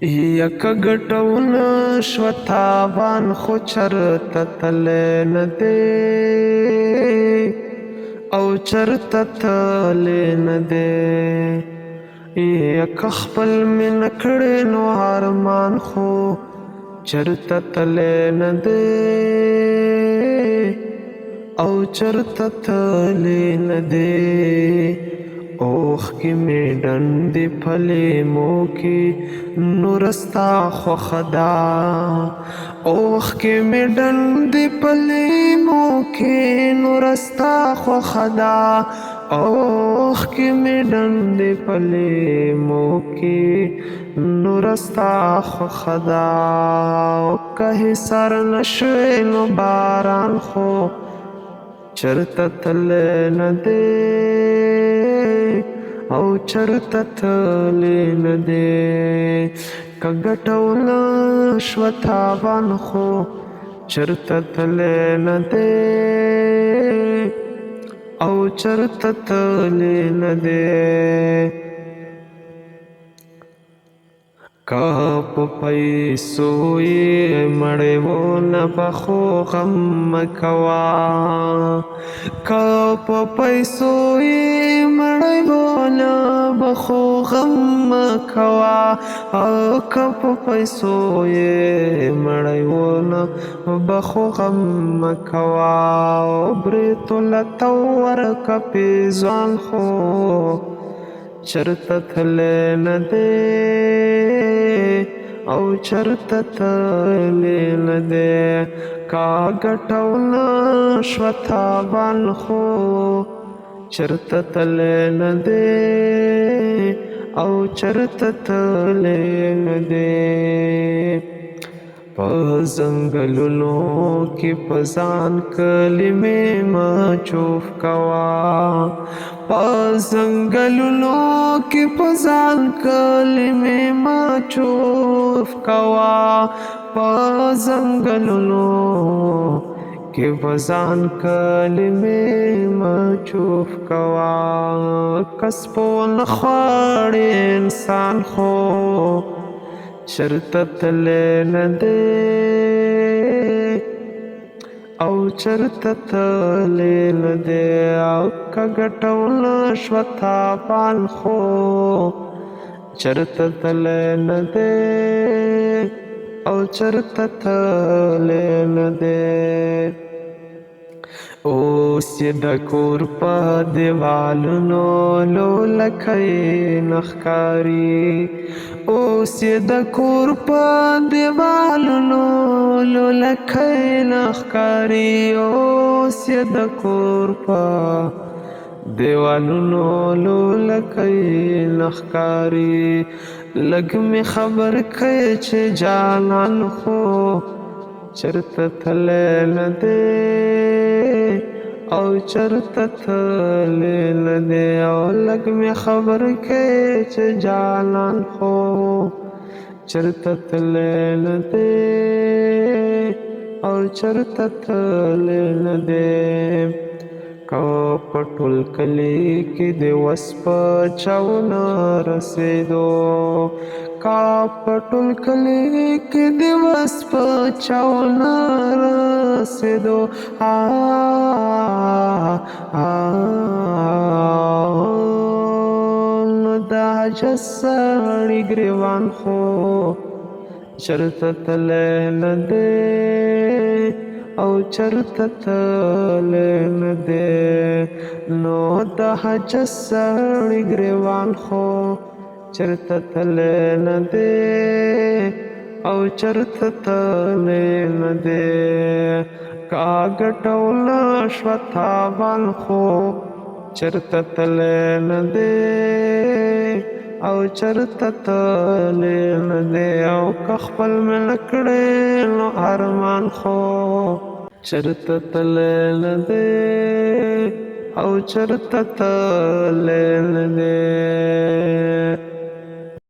یک ګټونه شوه تاوان خو چرته تللی نه دی او چرته تللی نه دی. یک خپل مینه کړی نو ارمان خو چرته تللی نه دی او چرته تللی نه دی. اوښکې مې ډنډې په لیمو کې نور ستا خوښه ده. اوښکې مې ډنډې په لیمو کې نور ستا خوښه ده. اوښکې مې ډنډې په لیمو کې نور ستا خوښه ده. او که حصار نه شوی نو باران خو چرته تللی نه دی او چرته تللی نه دی. که ګټونه شوه تاوان خو چرته تللی نه دی او چرته تللی نه دی. که په پیسو یې مړی و نه بخو غم مه کوه. که په پیسو یې مړی و نه بخو غم مه کوه. او که په پیسو یې مړی و نه بخو غم مه کوه. برېتو لته ورکه پیزوان خو چرته تللی نه دی او چرته تللی نه دی. که ګټونه شوه تاوان خو چرته تللی نه دی او چرته تللی نه دی. په ځنګلونو کې په ځان کلمې مه چوف کوه. په ځنګلونو کې په ځان کلمې مه چوف کوه. په ځنګلونو کې په ځان کلمې مه چوف کوه. کس په ونه خواړي انسان خو چرته تللی نه دی او چرته تللی نه دی. او که ګټونه شوه تاوان خو چرته تللی نه دی او چرته تللی نه دی. اوس یې د کور په دیوالونو لولکۍ نه ښکاري. اوس یې د کور په دیوالونو لولکۍ نه ښکاري. اوس یې د کور په دیوالونو لولکۍ نه ښکاري. لږ مې خبر کړې چې جانان خو چرته تللی نه دی او چرته تللی نه دی. او لږ مې خبر کړې چې جانان خو چرته تللی نه دی او چرته تللی نه دی. که په ټول کلي کې د وس په چاو نه رسېدو. که په ټول کلي کې د وس په چاو نه رسېدو. نو د عجز سړي ګرېوان خو چرته تللی نه دی او چرته تللی نه دی. نو د عجز سړي ګرېوان خو چرته تللی نه دی او چرته تللی نه دی. که ګټونه شوه تاوان خو چرته تللی نه دی او چرته تللی نه دی. او که خپل مینه کړی نو ارمان خو چرته تللی نه دی او چرته تللی نه دی.